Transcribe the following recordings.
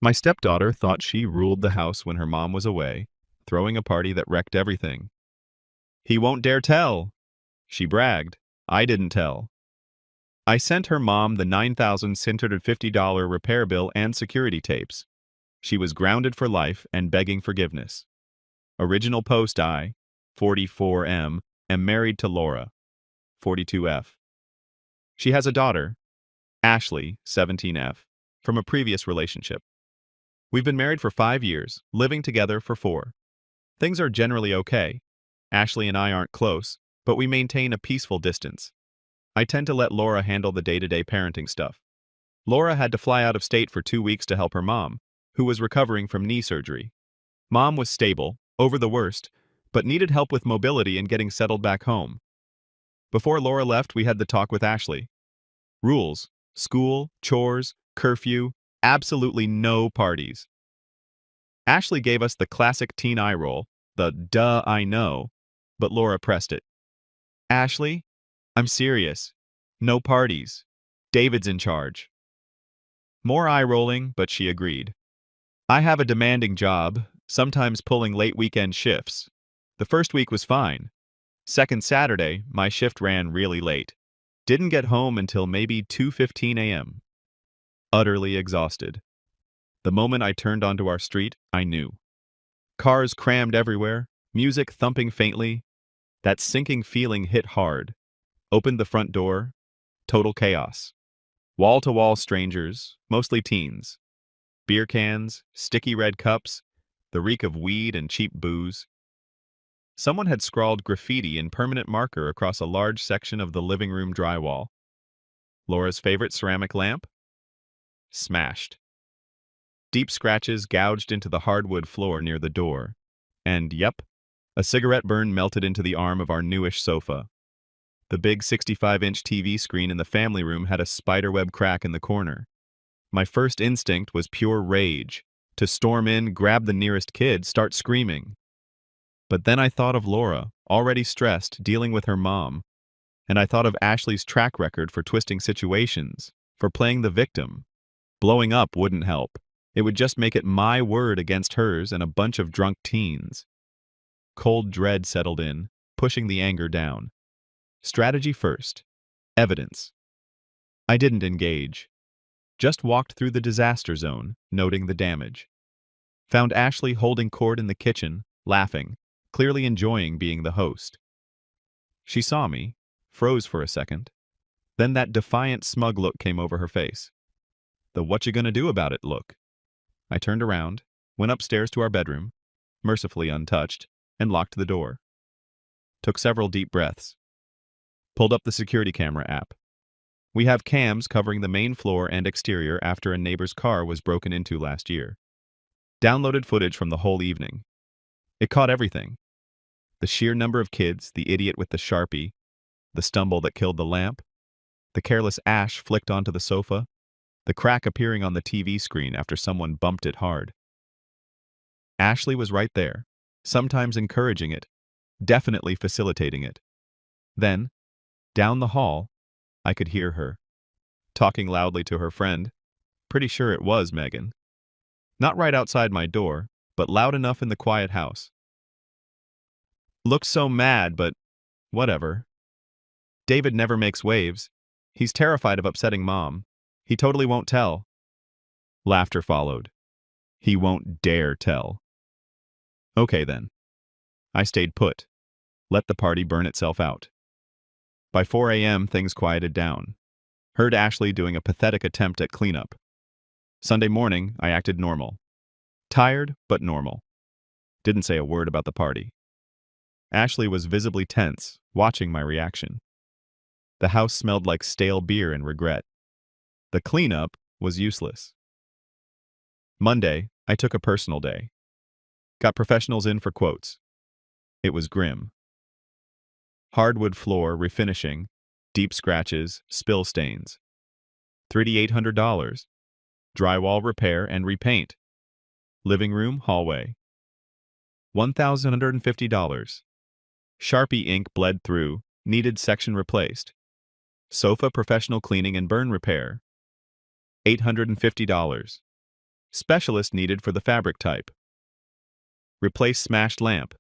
My stepdaughter thought she ruled the house when her mom was away, throwing a party that wrecked everything. "He won't dare tell," she bragged. I didn't tell. I sent her mom the $9,650 repair bill and security tapes. She was grounded for life and begging forgiveness. Original post: I, 44M, am married to Laura, 42F. She has a daughter, Ashley, 17F, from a previous relationship. We've been married for 5 years, living together for 4. Things are generally okay. Ashley and I aren't close, but we maintain a peaceful distance. I tend to let Laura handle the day-to-day parenting stuff. Laura had to fly out of state for 2 weeks to help her mom, who was recovering from knee surgery. Mom was stable, over the worst, but needed help with mobility and getting settled back home. Before Laura left, we had the talk with Ashley. Rules: school, chores, curfew, absolutely no parties. Ashley gave us the classic teen eye roll, the "duh, I know," but Laura pressed it. "Ashley, I'm serious. No parties. David's in charge." More eye rolling, but she agreed. I have a demanding job, sometimes pulling late weekend shifts. The first week was fine. Second Saturday, my shift ran really late. Didn't get home until maybe 2:15 a.m. Utterly exhausted. The moment I turned onto our street, I knew. Cars crammed everywhere, music thumping faintly. That sinking feeling hit hard. Opened the front door. Total chaos. Wall-to-wall strangers, mostly teens. Beer cans, sticky red cups, the reek of weed and cheap booze. Someone had scrawled graffiti in permanent marker across a large section of the living room drywall. Laura's favorite ceramic lamp? Smashed. Deep scratches gouged into the hardwood floor near the door. And, yep, a cigarette burn melted into the arm of our newish sofa. The big 65-inch TV screen in the family room had a spiderweb crack in the corner. My first instinct was pure rage, to storm in, grab the nearest kid, start screaming. But then I thought of Laura, already stressed, dealing with her mom. And I thought of Ashley's track record for twisting situations, for playing the victim. Blowing up wouldn't help. It would just make it my word against hers and a bunch of drunk teens. Cold dread settled in, pushing the anger down. Strategy first. Evidence. I didn't engage. Just walked through the disaster zone, noting the damage. Found Ashley holding court in the kitchen, laughing, clearly enjoying being the host. She saw me, froze for a second. Then that defiant, smug look came over her face. The "what you gonna do about it" look. I turned around, went upstairs to our bedroom, mercifully untouched, and locked the door. Took several deep breaths. Pulled up the security camera app. We have cams covering the main floor and exterior after a neighbor's car was broken into last year. Downloaded footage from the whole evening. It caught everything. The sheer number of kids, the idiot with the Sharpie, the stumble that killed the lamp, the careless ash flicked onto the sofa, the crack appearing on the TV screen after someone bumped it hard. Ashley was right there, sometimes encouraging it, definitely facilitating it. Then, down the hall, I could hear her, talking loudly to her friend. Pretty sure it was Megan. Not right outside my door, but loud enough in the quiet house. Looked so mad, but whatever. David never makes waves. He's terrified of upsetting Mom. He totally won't tell. Laughter followed. He won't dare tell. Okay then. I stayed put. Let the party burn itself out. By 4 a.m., things quieted down. Heard Ashley doing a pathetic attempt at cleanup. Sunday morning, I acted normal. Tired, but normal. Didn't say a word about the party. Ashley was visibly tense, watching my reaction. The house smelled like stale beer and regret. The cleanup was useless. Monday, I took a personal day. Got professionals in for quotes. It was grim. Hardwood floor refinishing, deep scratches, spill stains. $3,800. Drywall repair and repaint. Living room, hallway. $1,150. Sharpie ink bled through, needed section replaced. Sofa professional cleaning and burn repair. $850. Specialist needed for the fabric type. Replace smashed lamp.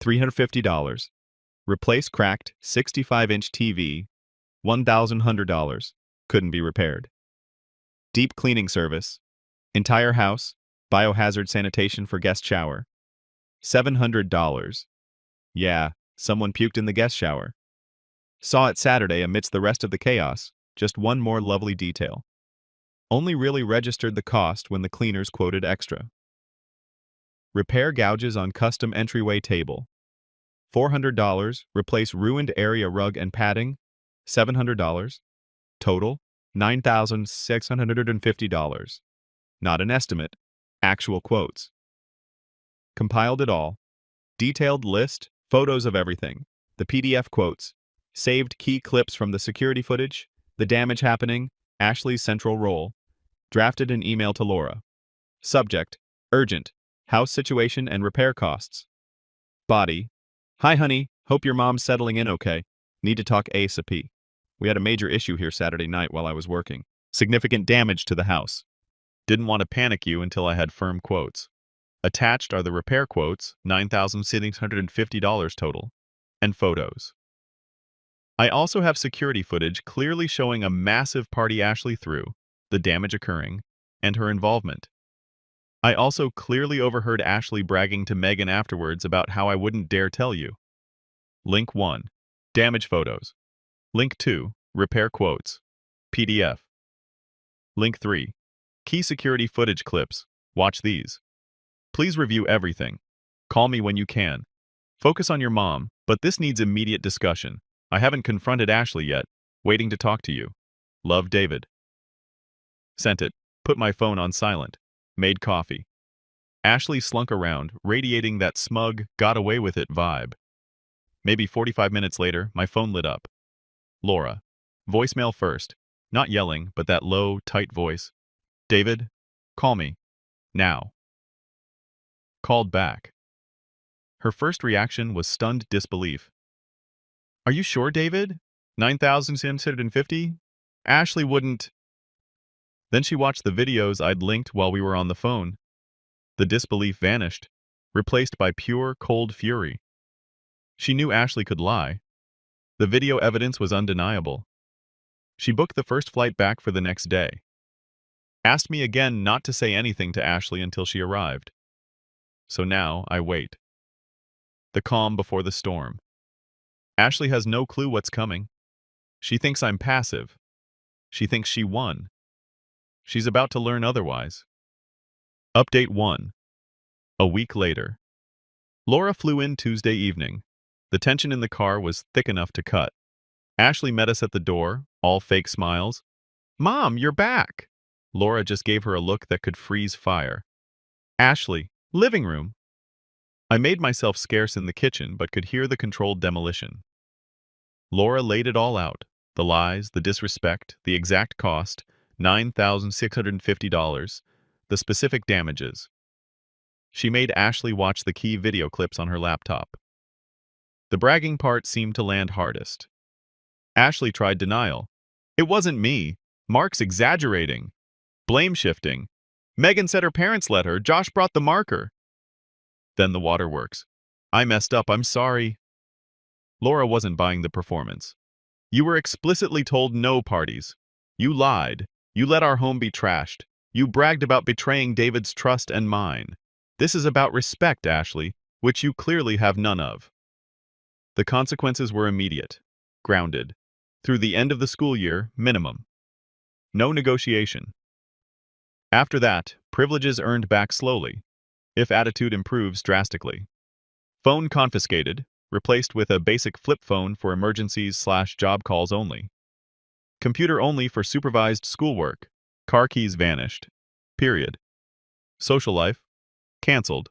$350. Replace cracked 65-inch TV. $1,100. Couldn't be repaired. Deep cleaning service. Entire house. Biohazard sanitation for guest shower. $700. Yeah, someone puked in the guest shower. Saw it Saturday amidst the rest of the chaos. Just one more lovely detail. Only really registered the cost when the cleaners quoted extra. Repair gouges on custom entryway table. $400. Replace ruined area rug and padding. $700. Total, $9,650. Not an estimate, actual quotes. Compiled it all. Detailed list, photos of everything. The PDF quotes. Saved key clips from the security footage. The damage happening. Ashley's central role. Drafted an email to Laura. Subject, urgent. House situation and repair costs. Body, hi honey, hope your mom's settling in okay. Need to talk ASAP. We had a major issue here Saturday night while I was working. Significant damage to the house. Didn't want to panic you until I had firm quotes. Attached are the repair quotes, $9,650 total, and photos. I also have security footage clearly showing a massive party Ashley threw, the damage occurring, and her involvement. I also clearly overheard Ashley bragging to Megan afterwards about how I wouldn't dare tell you. Link 1. Damage photos. Link 2. Repair quotes. PDF. Link 3. Key security footage clips. Watch these. Please review everything. Call me when you can. Focus on your mom, but this needs immediate discussion. I haven't confronted Ashley yet. Waiting to talk to you. Love, David. Sent it. Put my phone on silent. Made coffee. Ashley slunk around, radiating that smug, got away with it vibe. Maybe 45 minutes later, my phone lit up. Laura. Voicemail first. Not yelling, but that low, tight voice. David, call me. Now. Called back. Her first reaction was stunned disbelief. Are you sure, David? 9,650? Ashley wouldn't... Then she watched the videos I'd linked while we were on the phone. The disbelief vanished, replaced by pure, cold fury. She knew Ashley could lie. The video evidence was undeniable. She booked the first flight back for the next day. Asked me again not to say anything to Ashley until she arrived. So now I wait. The calm before the storm. Ashley has no clue what's coming. She thinks I'm passive. She thinks she won. She's about to learn otherwise. Update 1. A week later. Laura flew in Tuesday evening. The tension in the car was thick enough to cut. Ashley met us at the door, all fake smiles. Mom, you're back! Laura just gave her a look that could freeze fire. Ashley, living room. I made myself scarce in the kitchen, but could hear the controlled demolition. Laura laid it all out. The lies, the disrespect, the exact cost, $9,650, the specific damages. She made Ashley watch the key video clips on her laptop. The bragging part seemed to land hardest. Ashley tried denial. It wasn't me. Mark's exaggerating. Blame shifting. Megan said her parents let her. Josh brought the marker. Then the waterworks. I messed up. I'm sorry. Laura wasn't buying the performance. You were explicitly told no parties. You lied. You let our home be trashed. You bragged about betraying David's trust and mine. This is about respect, Ashley, which you clearly have none of. The consequences were immediate. Grounded. Through the end of the school year, minimum. No negotiation. After that, privileges earned back slowly, if attitude improves drastically. Phone confiscated, replaced with a basic flip phone for emergencies/job calls only. Computer only for supervised schoolwork. Car keys vanished. Period. Social life? Cancelled.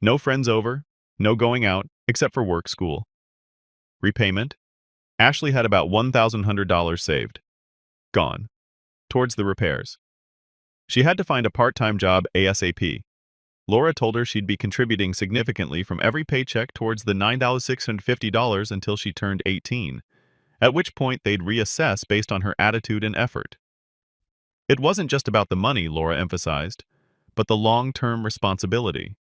No friends over, no going out, except for work school. Repayment? Ashley had about $1,100 saved. Gone. Towards the repairs. She had to find a part-time job ASAP. Laura told her she'd be contributing significantly from every paycheck towards the $9,650 until she turned 18, at which point they'd reassess based on her attitude and effort. It wasn't just about the money, Laura emphasized, but the long-term responsibility.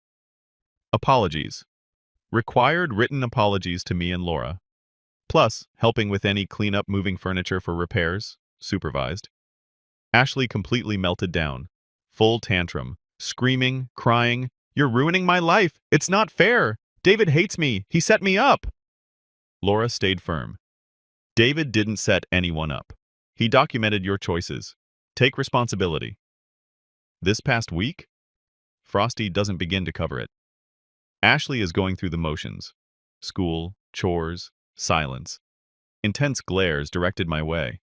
Apologies. Required written apologies to me and Laura. Plus, helping with any cleanup moving furniture for repairs, supervised. Ashley completely melted down. Full tantrum. Screaming, crying, "You're ruining my life! It's not fair! David hates me! He set me up!" Laura stayed firm. David didn't set anyone up. He documented your choices. Take responsibility. This past week? Frosty doesn't begin to cover it. Ashley is going through the motions. School, chores, silence. Intense glares directed my way.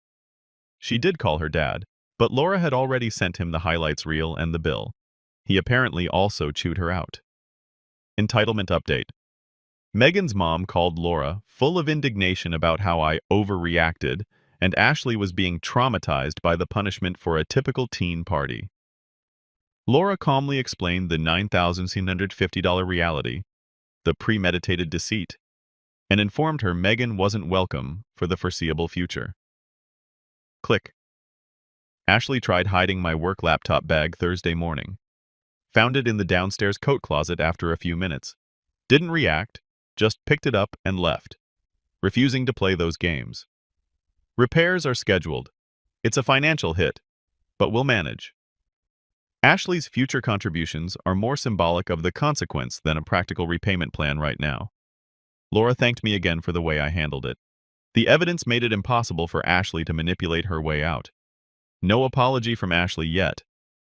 She did call her dad, but Laura had already sent him the highlights reel and the bill. He apparently also chewed her out. Entitlement update. Megan's mom called Laura, full of indignation about how I overreacted, and Ashley was being traumatized by the punishment for a typical teen party. Laura calmly explained the $9,750 reality, the premeditated deceit, and informed her Megan wasn't welcome for the foreseeable future. Click. Ashley tried hiding my work laptop bag Thursday morning. Found it in the downstairs coat closet after a few minutes. Didn't react, just picked it up and left, refusing to play those games. Repairs are scheduled. It's a financial hit, but we'll manage. Ashley's future contributions are more symbolic of the consequence than a practical repayment plan right now. Laura thanked me again for the way I handled it. The evidence made it impossible for Ashley to manipulate her way out. No apology from Ashley yet,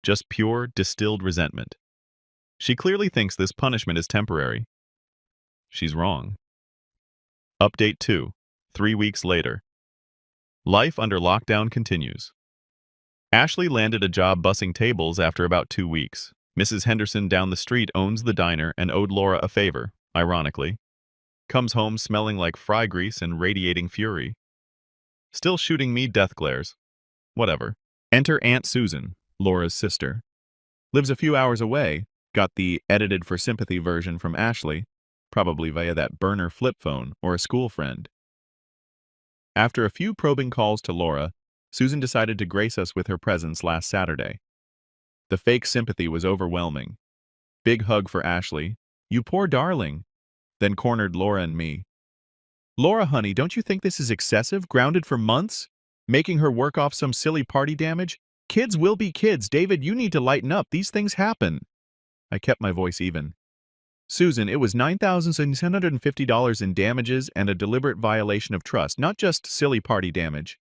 just pure, distilled resentment. She clearly thinks this punishment is temporary. She's wrong. Update 2. 3 weeks later. Life under lockdown continues. Ashley landed a job bussing tables after about 2 weeks. Mrs. Henderson down the street owns the diner and owed Laura a favor, ironically. Comes home smelling like fry grease and radiating fury. Still shooting me death glares. Whatever. Enter Aunt Susan, Laura's sister. Lives a few hours away, got the edited for sympathy version from Ashley, probably via that burner flip phone or a school friend. After a few probing calls to Laura, Susan decided to grace us with her presence last Saturday. The fake sympathy was overwhelming. Big hug for Ashley. "You poor darling." Then cornered Laura and me. "Laura, honey, don't you think this is excessive? Grounded for months? Making her work off some silly party damage? Kids will be kids. David, you need to lighten up. These things happen." I kept my voice even. "Susan, it was $9,650 in damages and a deliberate violation of trust, not just silly party damage."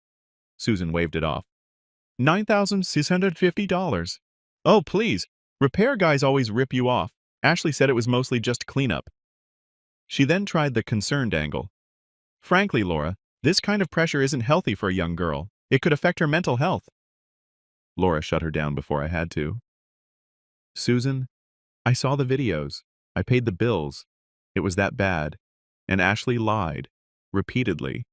Susan waved it off. $9,650. "Oh, please. Repair guys always rip you off. Ashley said it was mostly just cleanup." She then tried the concerned angle. "Frankly, Laura, this kind of pressure isn't healthy for a young girl. It could affect her mental health." Laura shut her down before I had to. "Susan, I saw the videos. I paid the bills. It was that bad. And Ashley lied. Repeatedly.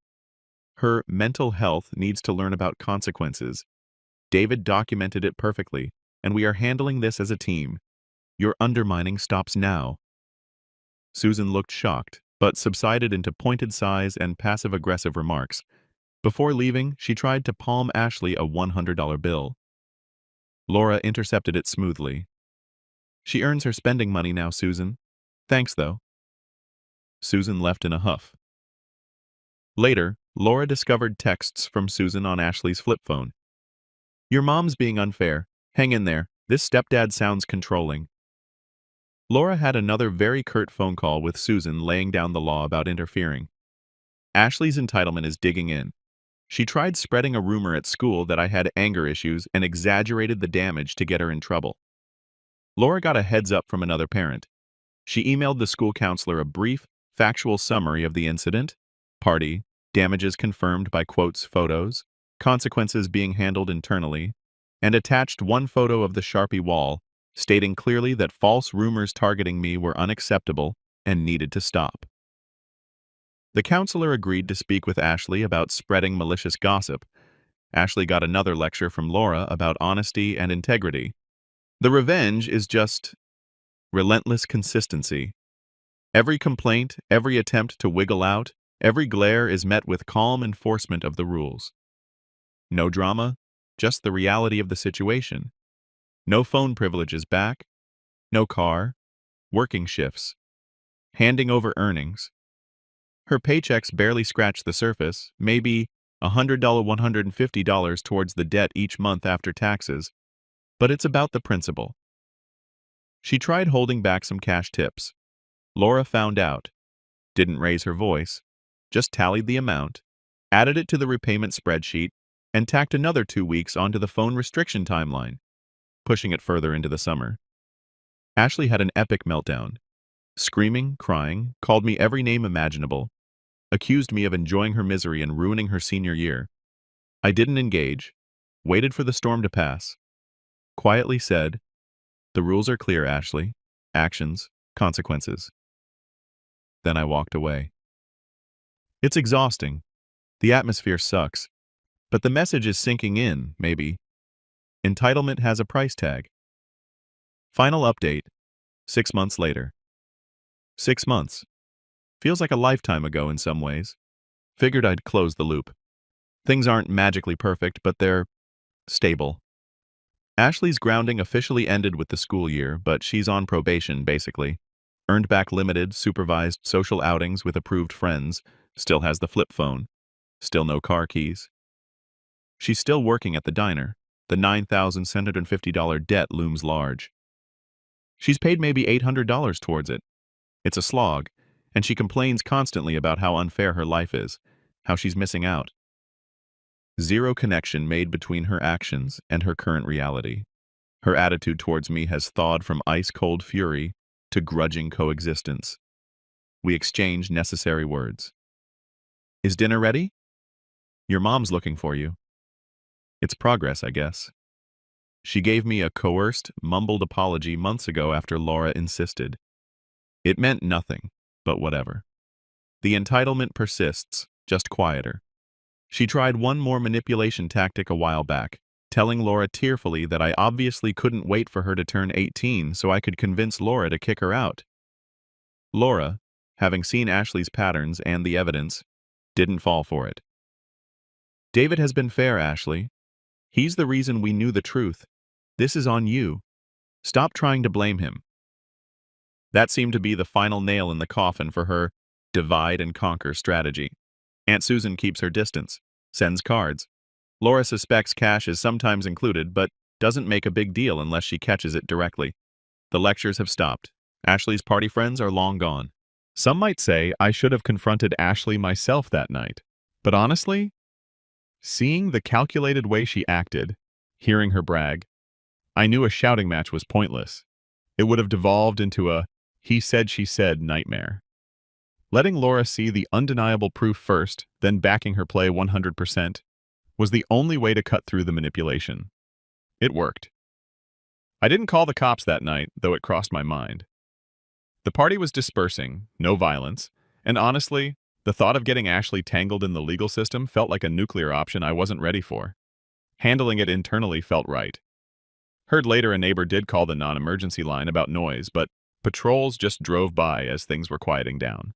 Her mental health needs to learn about consequences. David documented it perfectly, and we are handling this as a team. Your undermining stops now." Susan looked shocked, but subsided into pointed sighs and passive-aggressive remarks. Before leaving, she tried to palm Ashley a $100 bill. Laura intercepted it smoothly. "She earns her spending money now, Susan. Thanks, though." Susan left in a huff. Later, Laura discovered texts from Susan on Ashley's flip phone. "Your mom's being unfair. Hang in there. This stepdad sounds controlling." Laura had another very curt phone call with Susan laying down the law about interfering. Ashley's entitlement is digging in. She tried spreading a rumor at school that I had anger issues and exaggerated the damage to get her in trouble. Laura got a heads up from another parent. She emailed the school counselor a brief, factual summary of the incident, party, damages confirmed by quotes, photos, consequences being handled internally, and attached one photo of the Sharpie wall, stating clearly that false rumors targeting me were unacceptable and needed to stop. The counselor agreed to speak with Ashley about spreading malicious gossip. Ashley got another lecture from Laura about honesty and integrity. The revenge is just relentless consistency. Every complaint, every attempt to wiggle out, every glare is met with calm enforcement of the rules. No drama, just the reality of the situation. No phone privileges back, no car, working shifts, handing over earnings. Her paychecks barely scratch the surface, maybe $100, $150 towards the debt each month after taxes, but it's about the principle. She tried holding back some cash tips. Laura found out, didn't raise her voice, just tallied the amount, added it to the repayment spreadsheet, and tacked another 2 weeks onto the phone restriction timeline, pushing it further into the summer. Ashley had an epic meltdown. Screaming, crying, called me every name imaginable, accused me of enjoying her misery and ruining her senior year. I didn't engage, waited for the storm to pass, quietly said, "The rules are clear, Ashley. Actions, consequences." Then I walked away. It's exhausting. The atmosphere sucks. But the message is sinking in, maybe. Entitlement has a price tag. Final update, 6 months later. 6 months. Feels like a lifetime ago in some ways. Figured I'd close the loop. Things aren't magically perfect, but they're stable. Ashley's grounding officially ended with the school year, but she's on probation, basically. Earned back limited, supervised social outings with approved friends, still has the flip phone, still no car keys. She's still working at the diner. The $9,750 debt looms large. She's paid maybe $800 towards it. It's a slog, and she complains constantly about how unfair her life is, how she's missing out. Zero connection made between her actions and her current reality. Her attitude towards me has thawed from ice-cold fury to grudging coexistence. We exchange necessary words. "Is dinner ready? Your mom's looking for you." It's progress, I guess. She gave me a coerced, mumbled apology months ago after Laura insisted. It meant nothing, but whatever. The entitlement persists, just quieter. She tried one more manipulation tactic a while back, telling Laura tearfully that I obviously couldn't wait for her to turn 18 so I could convince Laura to kick her out. Laura, having seen Ashley's patterns and the evidence, didn't fall for it. "David has been fair, Ashley. He's the reason we knew the truth. This is on you. Stop trying to blame him." That seemed to be the final nail in the coffin for her divide and conquer strategy. Aunt Susan keeps her distance, sends cards. Laura suspects cash is sometimes included, but doesn't make a big deal unless she catches it directly. The lectures have stopped. Ashley's party friends are long gone. Some might say I should have confronted Ashley myself that night. But honestly, seeing the calculated way she acted, hearing her brag, I knew a shouting match was pointless. It would have devolved into a he said she said nightmare. Letting Laura see the undeniable proof first, then backing her play 100%, was the only way to cut through the manipulation. It worked. I didn't call the cops that night, though it crossed my mind. The party was dispersing, no violence, and honestly, the thought of getting Ashley tangled in the legal system felt like a nuclear option I wasn't ready for. Handling it internally felt right. Heard later a neighbor did call the non-emergency line about noise, but patrols just drove by as things were quieting down.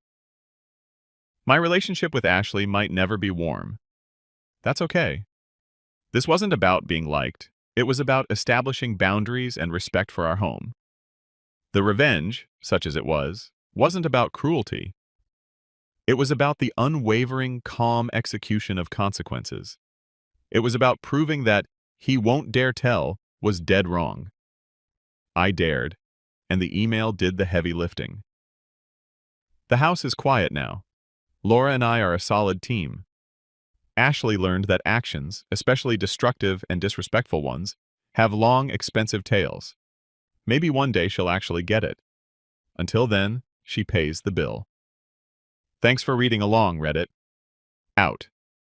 My relationship with Ashley might never be warm. That's okay. This wasn't about being liked. It was about establishing boundaries and respect for our home. The revenge, such as it was, wasn't about cruelty. It was about the unwavering, calm execution of consequences. It was about proving that "he won't dare tell" was dead wrong. I dared, and the email did the heavy lifting. The house is quiet now. Laura and I are a solid team. Ashley learned that actions, especially destructive and disrespectful ones, have long, expensive tails. Maybe one day she'll actually get it. Until then, she pays the bill. Thanks for reading along, Reddit. Out.